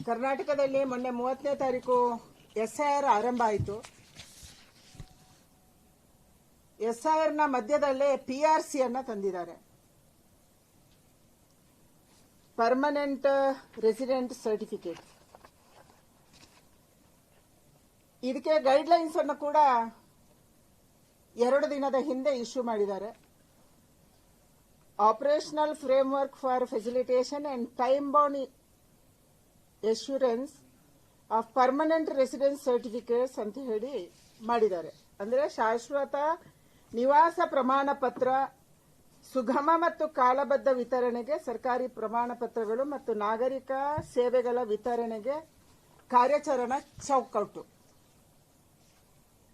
ಕರ್ನಾಟಕದಲ್ಲಿ ಮೊನ್ನೆ 30ನೇ ತಾರೀಕು ಎಸ್ಐಆರ್ ಆರಂಭ ಆಯಿತು. ಎಸ್ಐಆರ್ನ ಮಧ್ಯದಲ್ಲೇ ಪಿಆರ್ಸಿಯನ್ನು ತಂದಿದ್ದಾರೆ, ಪರ್ಮನೆಂಟ್ ರೆಸಿಡೆಂಟ್ ಸರ್ಟಿಫಿಕೇಟ್. ಇದಕ್ಕೆ ಗೈಡ್ಲೈನ್ಸ್ ಅನ್ನು ಕೂಡ 2 ದಿನದ ಹಿಂದೆ ಇಶ್ಯೂ ಮಾಡಿದ್ದಾರೆ. Operational framework for facilitation and time bound assurance of permanent residence certificates ಅಂತ ಹೇಳಿ ಮಾಡಿದ್ದಾರೆ. ಅಂದರೆ ಶಾಶ್ವತ ನಿವಾಸ ಪ್ರಮಾಣ ಪತ್ರ, ಸುಗಮ ಮತ್ತು ಕಾಲಬದ್ಧ ವಿತರಣೆಗೆ ಸರ್ಕಾರಿ ಪ್ರಮಾಣ ಪತ್ರಗಳು ಮತ್ತು ನಾಗರಿಕ ಸೇವೆಗಳ ವಿತರಣೆಗೆ ಕಾರ್ಯಾಚರಣಾ ಚೌಕಟ್ಟು.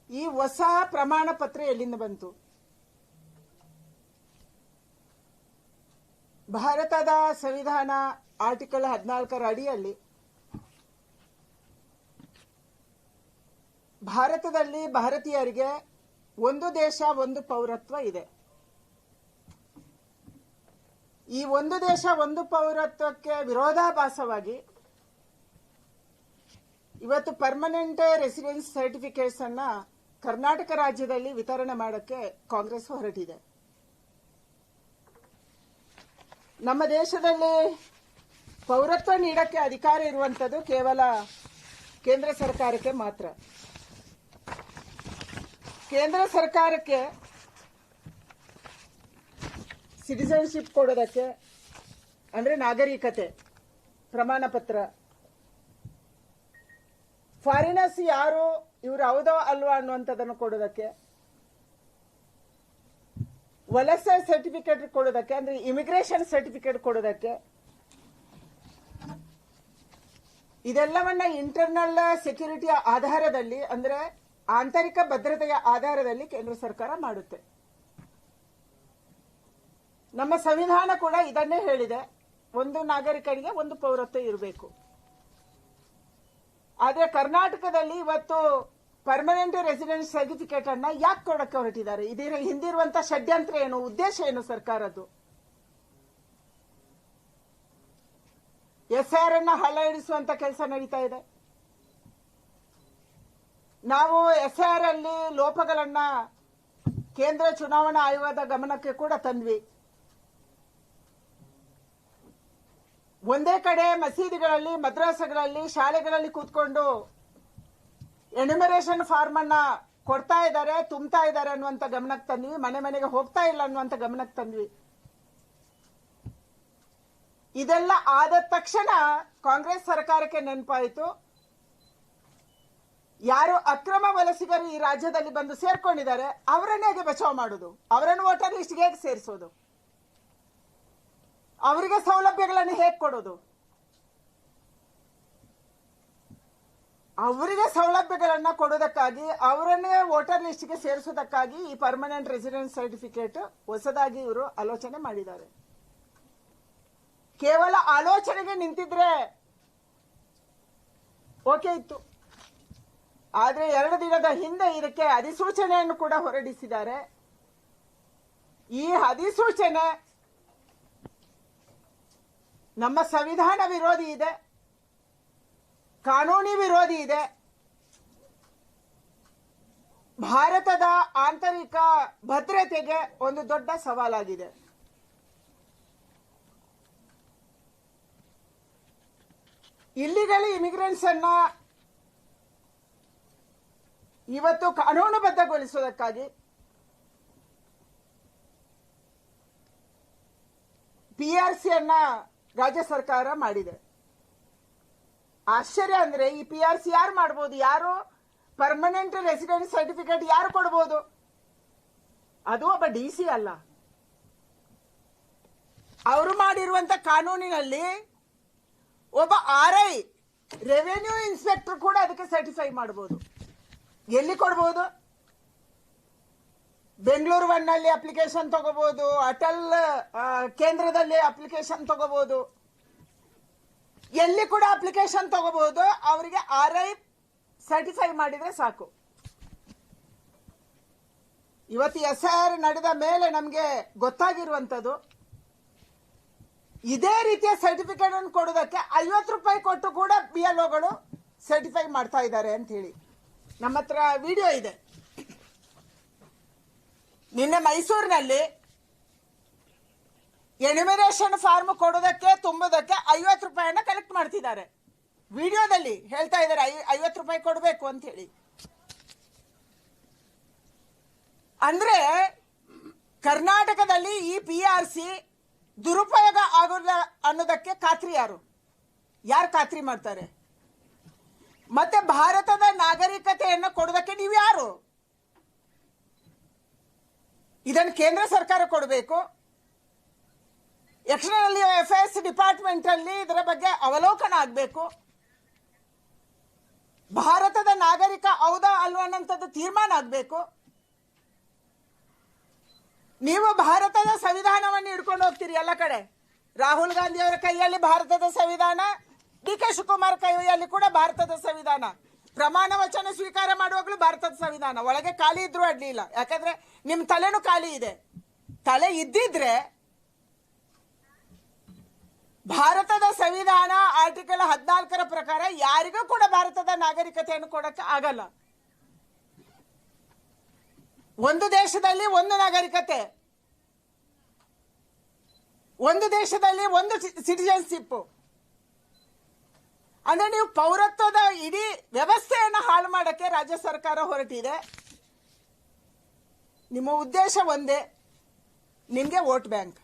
ಈ ಹೊಸ ಪ್ರಮಾಣ ಪತ್ರ ಎಲ್ಲಿಂದ ಬಂತು? ಭಾರತದ ಸಂವಿಧಾನ ಆರ್ಟಿಕಲ್ 14ರ ಅಡಿಯಲ್ಲಿ ಭಾರತದಲ್ಲಿ ಭಾರತೀಯರಿಗೆ ಒಂದು ದೇಶ ಒಂದು ಪೌರತ್ವ ಇದೆ. ಈ ಒಂದು ದೇಶ ಒಂದು ಪೌರತ್ವಕ್ಕೆ ವಿರೋಧಾಭಾಸವಾಗಿ ಇವತ್ತು ಪರ್ಮನೆಂಟ್ ರೆಸಿಡೆನ್ಸ್ ಸರ್ಟಿಫಿಕೇಟ್ಸ್ ಅನ್ನ ಕರ್ನಾಟಕ ರಾಜ್ಯದಲ್ಲಿ ವಿತರಣೆ ಮಾಡೋಕ್ಕೆ ಕಾಂಗ್ರೆಸ್ ಹೊರಟಿದೆ. ನಮ್ಮ ದೇಶದಲ್ಲಿ ಪೌರತ್ವ ನೀಡಕ್ಕೆ ಅಧಿಕಾರ ಇರುವಂತದ್ದು ಕೇವಲ ಕೇಂದ್ರ ಸರ್ಕಾರಕ್ಕೆ ಮಾತ್ರ. ಕೇಂದ್ರ ಸರ್ಕಾರಕ್ಕೆ ಸಿಟಿಸನ್ಶಿಪ್ ಕೊಡೋದಕ್ಕೆ, ಅಂದ್ರೆ ನಾಗರಿಕತೆ ಪ್ರಮಾಣ ಪತ್ರ, ಫಾರಿನರ್ಸ್ ಯಾರು ಇವರು ಹೌದೋ ಅಲ್ವಾ ಅನ್ನುವಂಥದ್ದನ್ನು ಕೊಡೋದಕ್ಕೆ, ವಲಸೆ ಸರ್ಟಿಫಿಕೇಟ್ ಕೊಡೋದಕ್ಕೆ, ಅಂದ್ರೆ ಇಮಿಗ್ರೇಷನ್ ಸರ್ಟಿಫಿಕೇಟ್ ಕೊಡೋದಕ್ಕೆ, ಇದೆಲ್ಲವನ್ನ ಇಂಟರ್ನಲ್ ಸೆಕ್ಯೂರಿಟಿಯ ಆಧಾರದಲ್ಲಿ, ಅಂದ್ರೆ ಆಂತರಿಕ ಭದ್ರತೆಯ ಆಧಾರದಲ್ಲಿ ಕೇಂದ್ರ ಸರ್ಕಾರ ಮಾಡುತ್ತೆ. ನಮ್ಮ ಸಂವಿಧಾನ ಕೂಡ ಇದನ್ನೇ ಹೇಳಿದೆ, ಒಂದು ನಾಗರಿಕನಿಗೆ ಒಂದು ಪೌರತ್ವ ಇರಬೇಕು. ಆದ್ರೆ ಕರ್ನಾಟಕದಲ್ಲಿ ಇವತ್ತು ಪರ್ಮನೆಂಟ್ ರೆಸಿಡೆನ್ಸ್ ಸರ್ಟಿಫಿಕೇಟ್ ಅನ್ನ ಯಾಕೆ ಕೊಡಕ್ಕೆ ಹೊರಟಿದ್ದಾರೆ? ಇದರ ಹಿಂದಿರುವಂತಹ ಷಡ್ಯಂತ್ರ ಏನು, ಉದ್ದೇಶ ಏನು ಸರ್ಕಾರದ್ದು? ಎಸ್ಐಆರ್ ಅನ್ನ ಹಳ್ಳ ಹಿಡಿಸುವಂತ ಕೆಲಸ ನಡೀತಾ ಇದೆ. ನಾವು ಎಸ್ಐಆರ್ ಅಲ್ಲಿ ಲೋಪಗಳನ್ನ ಕೇಂದ್ರ ಚುನಾವಣಾ ಆಯೋಗದ ಗಮನಕ್ಕೆ ಕೂಡ ತಂದ್ವಿ. ಒಂದೇ ಕಡೆ ಮಸೀದಿಗಳಲ್ಲಿ, ಮದ್ರಾಸಗಳಲ್ಲಿ, ಶಾಲೆಗಳಲ್ಲಿ ಕೂತ್ಕೊಂಡು ಎನ್ಯುಮರೇಷನ್ ಫಾರ್ಮ್ ಅನ್ನ ಕೊಡ್ತಾ ಇದ್ದಾರೆ, ತುಂಬ್ತಾ ಇದ್ದಾರೆ ಅನ್ನುವಂತ ಗಮನಕ್ಕೆ ತಂದ್ವಿ. ಮನೆ ಮನೆಗೆ ಹೋಗ್ತಾ ಇಲ್ಲ ಅನ್ನುವಂತ ಗಮನಕ್ಕೆ ತಂದ್ವಿ. ಇದೆಲ್ಲ ಆದ ತಕ್ಷಣ ಕಾಂಗ್ರೆಸ್ ಸರ್ಕಾರಕ್ಕೆ ನೆನಪಾಯಿತು, ಯಾರು ಅಕ್ರಮ ವಲಸಿಗರು ಈ ರಾಜ್ಯದಲ್ಲಿ ಬಂದು ಸೇರ್ಕೊಂಡಿದ್ದಾರೆ ಅವರನ್ನೇ ಹೇಗೆ ಬಚಾವ್ ಮಾಡೋದು? ಅವರನ್ನು ವೋಟರ್ ಲಿಸ್ಟ್ಗೆ ಹೇಗೆ ಸೇರಿಸೋದು? ಅವರಿಗೆ ಸೌಲಭ್ಯಗಳನ್ನು ಹೇಗೆ ಕೊಡೋದು? ಅವರಿಗೆ ಸೌಲಭ್ಯಗಳನ್ನ ಕೊಡೋದಕ್ಕಾಗಿ, ಅವರನ್ನೇ ವೋಟರ್ ಲಿಸ್ಟ್ಗೆ ಸೇರಿಸೋದಕ್ಕಾಗಿ ಈ ಪರ್ಮನೆಂಟ್ ರೆಸಿಡೆನ್ಸ್ ಸರ್ಟಿಫಿಕೇಟ್ ಹೊಸದಾಗಿ ಇವರು ಆಲೋಚನೆ ಮಾಡಿದ್ದಾರೆ. ಕೇವಲ ಆಲೋಚನೆಗೆ ನಿಂತಿದ್ರೆ ಓಕೆ ಇತ್ತು. ಆದ್ರೆ 2 ದಿನದ ಹಿಂದೆ ಇದಕ್ಕೆ ಅಧಿಸೂಚನೆಯನ್ನು ಕೂಡ ಹೊರಡಿಸಿದ್ದಾರೆ. ಈ ಅಧಿಸೂಚನೆ ನಮ್ಮ ಸಂವಿಧಾನ ವಿರೋಧಿ ಇದೆ, ಕಾನೂನಿ ವಿರೋಧಿ ಇದೆ, ಭಾರತದ ಆಂತರಿಕ ಭದ್ರತೆಗೆ ಒಂದು ದೊಡ್ಡ ಸವಾಲಾಗಿದೆ. ಇಲ್ಲಿಗಲ್ ಇಮಿಗ್ರೆಂಟ್ಸ್ ಅನ್ನ ಇವತ್ತು ಕಾನೂನುಬದ್ಧಗೊಳಿಸುವುದಕ್ಕಾಗಿ ಪಿಆರ್ಸಿಯನ್ನ ರಾಜ್ಯ ಸರ್ಕಾರ ಮಾಡಿದೆ. ಆಶ್ಚರ್ಯ ಅಂದ್ರೆ ಈ ಪಿಆರ್ಸಿ ಯಾರು ಮಾಡಬಹುದು? ಯಾರು ಪರ್ಮನೆಂಟ್ ರೆಸಿಡೆನ್ಸ್ ಸರ್ಟಿಫಿಕೇಟ್ ಯಾರು ಕೊಡಬಹುದು? ಅದು ಒಬ್ಬ ಡಿಸಿ ಅಲ್ಲ. ಅವರು ಮಾಡಿರುವಂತ ಕಾನೂನಿನಲ್ಲಿ ಒಬ್ಬ RI ರೆವೆನ್ಯೂ ಇನ್ಸ್ಪೆಕ್ಟರ್ ಕೂಡ ಅದಕ್ಕೆ ಸರ್ಟಿಫೈ ಮಾಡಬಹುದು. ಎಲ್ಲಿ ಕೊಡಬಹುದು? ಬೆಂಗಳೂರು 1ನಲ್ಲಿ ಅಪ್ಲಿಕೇಶನ್ ತಗೋಬಹುದು, ಅಟಲ್ ಕೇಂದ್ರದಲ್ಲಿ ಅಪ್ಲಿಕೇಶನ್ ತಗೋಬಹುದು, ಎಲ್ಲಿ ಕೂಡ ಅಪ್ಲಿಕೇಶನ್ ತಗೋಬಹುದು. ಅವರಿಗೆ RI ಸರ್ಟಿಫೈ ಮಾಡಿದ್ರೆ ಸಾಕು. ಇವತ್ತು ಎಸ್ಐಆರ್ ನಡೆದ ಮೇಲೆ ನಮಗೆ ಗೊತ್ತಾಗಿರುವಂತದ್ದು, ಇದೇ ರೀತಿಯ ಸರ್ಟಿಫಿಕೇಟ್ ಅನ್ನು ಕೊಡೋದಕ್ಕೆ 50 ರೂಪಾಯಿ ಕೊಟ್ಟು ಕೂಡ BLOಗಳು ಸರ್ಟಿಫೈ ಮಾಡ್ತಾ ಇದ್ದಾರೆ ಅಂತ ಹೇಳಿ ನಮ್ಮ ಹತ್ರ ವಿಡಿಯೋ ಇದೆ. ನಿನ್ನೆ ಮೈಸೂರಿನಲ್ಲಿ ಎನ್ಯುಮರೇಷನ್ ಫಾರ್ಮ್ ಕೊಡೋದಕ್ಕೆ ತುಂಬೋದಕ್ಕೆ 50 ರೂಪಾಯಿನ ಕಲೆಕ್ಟ್ ಮಾಡ್ತಿದ್ದಾರೆ. ವಿಡಿಯೋದಲ್ಲಿ ಹೇಳ್ತಾ ಇದ್ದಾರೆ 50 ರೂಪಾಯಿ ಕೊಡಬೇಕು ಅಂತ ಹೇಳಿ. ಅಂದ್ರೆ ಕರ್ನಾಟಕದಲ್ಲಿ ಈ PRC ದುರುಪಯೋಗ ಆಗೋಲ್ಲ ಅನ್ನೋದಕ್ಕೆ ಖಾತ್ರಿ ಯಾರು ಖಾತ್ರಿ ಮಾಡ್ತಾರೆ? ಮತ್ತೆ ಭಾರತದ ನಾಗರಿಕತೆಯನ್ನು ಕೊಡೋದಕ್ಕೆ ನೀವು ಯಾರು? ಇದನ್ನು ಕೇಂದ್ರ ಸರ್ಕಾರ ಕೊಡಬೇಕು. ಎಕ್ಸ್ಟರ್ನಲ್ ಅಫೇರ್ಸ್ ಡಿಪಾರ್ಟ್ಮೆಂಟ್ ಅಲ್ಲಿ ಇದರ ಬಗ್ಗೆ ಅವಲೋಕನ ಆಗಬೇಕು. ಭಾರತದ ನಾಗರಿಕ ಹೌದಾ ಅಲ್ವಾ ಅನ್ನೋಂಥದ್ದು ತೀರ್ಮಾನ ಆಗಬೇಕು. ನೀವು ಭಾರತದ ಸಂವಿಧಾನವನ್ನು ಹಿಡ್ಕೊಂಡು ಹೋಗ್ತೀರಿ ಎಲ್ಲ ಕಡೆ. ರಾಹುಲ್ ಗಾಂಧಿ ಅವರ ಕೈಯಲ್ಲಿ ಭಾರತದ ಸಂವಿಧಾನ, DK ಶಿವಕುಮಾರ್ ಕೈಯಲ್ಲಿ ಕೂಡ ಭಾರತದ ಸಂವಿಧಾನ, ಪ್ರಮಾಣ ವಚನ ಸ್ವೀಕಾರ ಮಾಡುವಾಗಲೂ ಭಾರತದ ಸಂವಿಧಾನ. ಒಳಗೆ ಖಾಲಿ ಇದ್ರೂ ಅಡ್ಲಿಲ್ಲ, ಯಾಕಂದ್ರೆ ನಿಮ್ ತಲೆನೂ ಖಾಲಿ ಇದೆ. ತಲೆ ಇದ್ದಿದ್ರೆ ಭಾರತದ ಸಂವಿಧಾನ ಆರ್ಟಿಕಲ್ 14 ಪ್ರಕಾರ ಯಾರಿಗೂ ಕೂಡ ಭಾರತದ ನಾಗರಿಕತೆಯನ್ನು ಕೊಡಕ್ಕೆ ಆಗಲ್ಲ. ಒಂದು ದೇಶದಲ್ಲಿ ಒಂದು ನಾಗರಿಕತೆ, ಒಂದು ದೇಶದಲ್ಲಿ ಒಂದು ಸಿಟಿಜನ್ಶಿಪ್. ಅಂದ್ರೆ ನೀವು ಪೌರತ್ವದ ಇಡೀ ವ್ಯವಸ್ಥೆಯನ್ನು ಹಾಳು ಮಾಡಕ್ಕೆ ರಾಜ್ಯ ಸರ್ಕಾರ ಹೊರಟಿದೆ. ನಿಮ್ಮ ಉದ್ದೇಶ ಒಂದೇ, ನಿಮ್ಗೆ ವೋಟ್ ಬ್ಯಾಂಕ್.